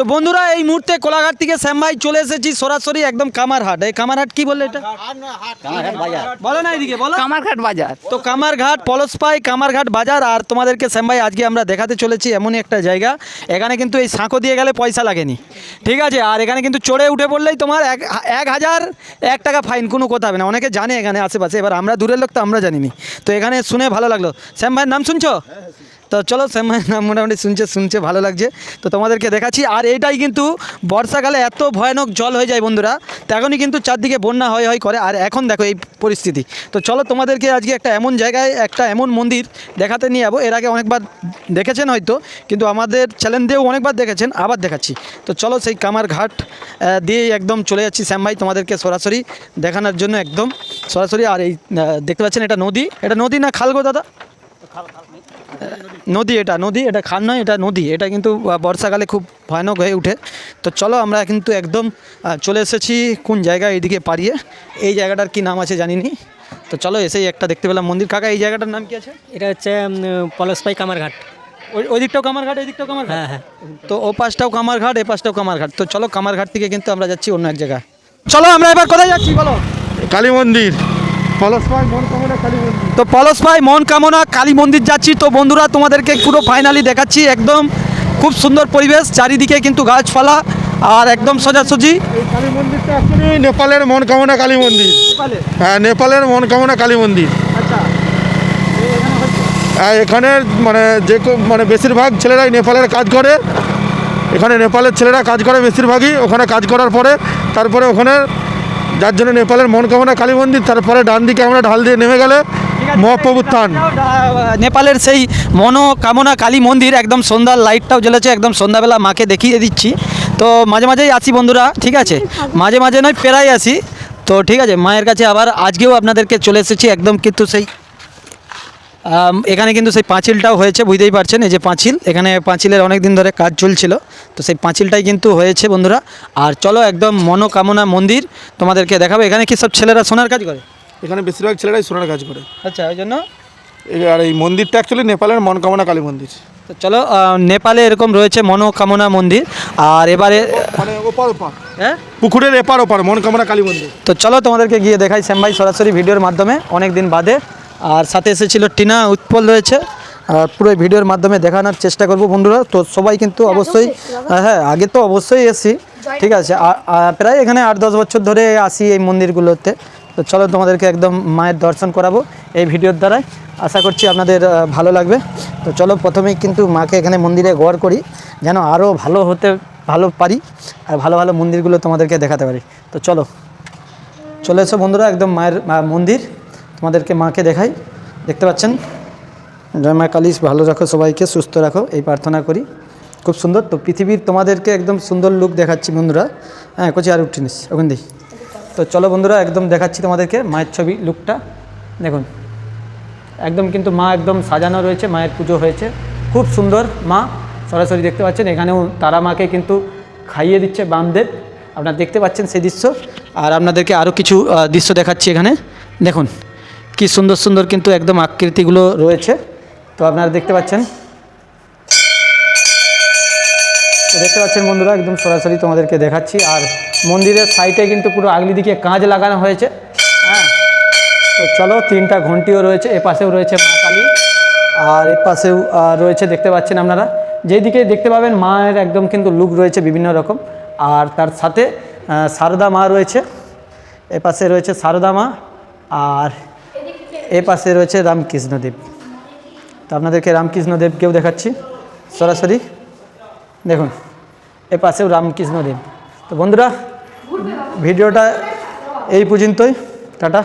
তো বন্ধুরা এই মুহূর্তে কোলাঘাট থেকে শ্যাম ভাই চলে এসেছি সরাসরি একদম কামারহাট। এই কামারহাট কি বললে এটা? বলো না এদিকে বলো। কামারঘাট বাজার। তো কামারঘাট পলসপাই কামারঘাট বাজার। আর তোমাদেরকে শ্যাম ভাই আজকে আমরা দেখাতে চলেছি এমনই একটা জায়গা, এখানে কিন্তু এই সাঁকো দিয়ে গেলে পয়সা লাগেনি, ঠিক আছে? আর এখানে কিন্তু চড়ে উঠে পড়লেই তোমার 1,001 টাকা ফাইন, কোনো কথা হবে না। অনেকে জানে এখানে আশেপাশে, এবার আমরা দূরের লোক তো আমরা জানিনি। তো এখানে শুনে ভালো লাগলো। শ্যাম ভাইয়ের নাম শুনছো? তো চলো শ্যাম ভাইয়ের নাম মোটামুটি শুনছে ভালো লাগছে। তো তোমাদেরকে দেখাচ্ছি। আর এইটাই কিন্তু বর্ষাকালে এত ভয়ানক জল হয়ে যায় বন্ধুরা, তখনই কিন্তু চারদিকে বন্যা হয় করে। আর এখন দেখো এই পরিস্থিতি। তো চলো তোমাদেরকে আজকে একটা এমন জায়গায় একটা এমন মন্দির দেখাতে নিয়ে যাবো। এর আগে অনেকবার দেখেছেন হয়তো, কিন্তু আমাদের চ্যানেল দিয়েও অনেকবার দেখেছেন, আবার দেখাচ্ছি। তো চলো সেই কামারঘাট দিয়ে একদম চলে যাচ্ছি শ্যাম ভাই তোমাদেরকে সরাসরি দেখানোর জন্য, একদম সরাসরি। আর এই দেখতে পাচ্ছেন এটা নদী না খাল গো দাদা? নদী, এটা খাল নয়, এটা নদী। এটা কিন্তু বর্ষাকালে খুব ভয়ানক হয়ে ওঠে। তো চলো আমরা কিন্তু একদম চলে এসেছি কোন জায়গায়, এইদিকে পারিয়ে। এই জায়গাটার কি নাম আছে জানিনি। তো চলো এসেই একটা দেখতে পেলাম মন্দির। কাকা এই জায়গাটার নাম কি আছে? এটা হচ্ছে পলাশপাই কামারঘাট। ওই দিকটাও কামারঘাট, এই দিকটাও কামারঘাট। হ্যাঁ হ্যাঁ। তো ও পাশটাও কামারঘাট, এ পাশটাও কামারঘাট। তো চলো কামারঘাট থেকে কিন্তু আমরা যাচ্ছি অন্য এক জায়গায়। চলো আমরা এবার কোথায় যাচ্ছি বলো? কালী মন্দির, পলাশপাই মনকামনা কালী মন্দির। তো পলসপাই মনকামনা কালী মন্দির যাচ্ছি। তো বন্ধুরা তোমাদেরকে পুরো ফাইনালি দেখাচ্ছি, একদম খুব সুন্দর পরিবেশ, চারিদিকে কিন্তু গাছপালা আর একদম সোজাসুজি। এই কালী মন্দিরটা অ্যাকচুয়ালি নেপালের মনকামনা কালী মন্দির। হ্যাঁ, নেপালের মনকামনা কালী মন্দির। আচ্ছা, হ্যাঁ, এখানে মানে বেশিরভাগ ছেলেরাই নেপালের কাজ করে। এখানে নেপালের ছেলেরা কাজ করে বেশিরভাগই। ওখানে কাজ করার পরে তারপরে ওখানে যার জন্য নেপালের মনকামনা কালী মন্দির। তারপরে ডান দিকে আমরা ঢাল দিয়ে নেমে গেলে মহাপ্রভুর থান, নেপালের সেই মনোকামনা কালী মন্দির। একদম সন্ধ্যার লাইটটাও জ্বলেছে, একদম সন্ধ্যাবেলা মাকে দেখিয়ে দিচ্ছি। তো মাঝে মাঝেই আসি বন্ধুরা, ঠিক আছে? মাঝে মাঝে নয়, প্রায় আসি। তো ঠিক আছে, মায়ের কাছে আবার আজকেও আপনাদেরকে চলে এসেছি একদম। কিন্তু সেই এখানে কিন্তু সেই পাঁচিলটাও হয়েছে, বুঝতেই পারছেন। এই যে পাঁচিল, এখানে পাঁচিলের অনেক দিন ধরে কাজ চলছিল। তো সেই পাঁচিলটাই কিন্তু হয়েছে বন্ধুরা। আর চলো একদম মনোকামনা মন্দির তোমাদেরকে দেখাবো। এখানে কি সব ছেলেরা সোনার কাজ করে? এখানে বেশিরভাগ ছেলেরাই সোনার কাজ করে। আচ্ছা, ওই জন্য। আর এই মন্দিরটা অ্যাকচুয়ালি নেপালের মনকামনা কালী মন্দির। তো চলো নেপালে এরকম রয়েছে মনোকামনা মন্দির। আর এবারে মানে ওপার হ্যাঁ, পুকুরের এপার ওপার মনকামনা কালী মন্দির। তো চলো তোমাদেরকে গিয়ে দেখাই শ্যাম ভাই সরাসরি ভিডিওর মাধ্যমে, অনেক দিন বাদে। আর সাথে এসেছিল টিনা, উৎপল রয়েছে। আর পুরো ভিডিওর মাধ্যমে দেখানোর চেষ্টা করব বন্ধুরা। তো সবাই কিন্তু অবশ্যই, হ্যাঁ আগে তো অবশ্যই এসেছি, ঠিক আছে? প্রায় এখানে 8-10 বছর ধরে আসি এই মন্দিরগুলোতে। তো চলো তোমাদেরকে একদম মায়ের দর্শন করাবো এই ভিডিওর দ্বারাই। আশা করছি আপনাদের ভালো লাগবে। তো চলো প্রথমেই কিন্তু মাকে এখানে মন্দিরে গড় করি, যেন আরও ভালো পারি আর ভালো ভালো মন্দিরগুলো তোমাদেরকে দেখাতে পারি। তো চলে এসো বন্ধুরা, একদম মায়ের মন্দির তোমাদেরকে মাকে দেখাই। দেখতে পাচ্ছেন, জয় মা কালী, ভালো রাখো সবাইকে, সুস্থ রাখো, এই প্রার্থনা করি। খুব সুন্দর। তো পৃথিবীর তোমাদেরকে একদম সুন্দর লুক দেখাচ্ছি বন্ধুরা। হ্যাঁ কোচি আর উঠিনিস ওখান দিই। তো চলো বন্ধুরা একদম দেখাচ্ছি তোমাদেরকে মায়ের ছবি লুকটা। দেখুন একদম কিন্তু মা একদম সাজানো রয়েছে, মায়ের পুজো হয়েছে, খুব সুন্দর মা সরাসরি দেখতে পাচ্ছেন। এখানেও তারা মাকে কিন্তু খাইয়ে দিচ্ছে বামদেব, আপনারা দেখতে পাচ্ছেন সেই দৃশ্য। আর আপনাদেরকে আরও কিছু দৃশ্য দেখাচ্ছি এখানে। দেখুন কি সুন্দর সুন্দর কিন্তু একদম আকৃতিগুলো রয়েছে। তো আপনারা দেখতে পাচ্ছেন বন্ধুরা, একদম সরাসরি তোমাদেরকে দেখাচ্ছি। আর মন্দিরের সাইডে কিন্তু পুরো আগলি দিকে কাঁচ লাগানো হয়েছে। হ্যাঁ, তো চলো 3টা ঘন্টিও রয়েছে, এ পাশেও রয়েছে মা কালী, আর এ পাশেও রয়েছে, দেখতে পাচ্ছেন আপনারা। যেদিকে দেখতে পাবেন মায়ের একদম কিন্তু লুক রয়েছে বিভিন্ন রকম। আর তার সাথে সারদা মা রয়েছে, এ পাশে রয়েছে সারদা মা, আর এ পাশে রয়েছে রামকৃষ্ণদেব। তো আপনাদেরকে রামকৃষ্ণদেবকেও দেখাচ্ছি সরাসরি। দেখুন এ পাশেও রামকৃষ্ণদেব। তো বন্ধুরা ভিডিওটা এই পর্যন্তই, টাটা।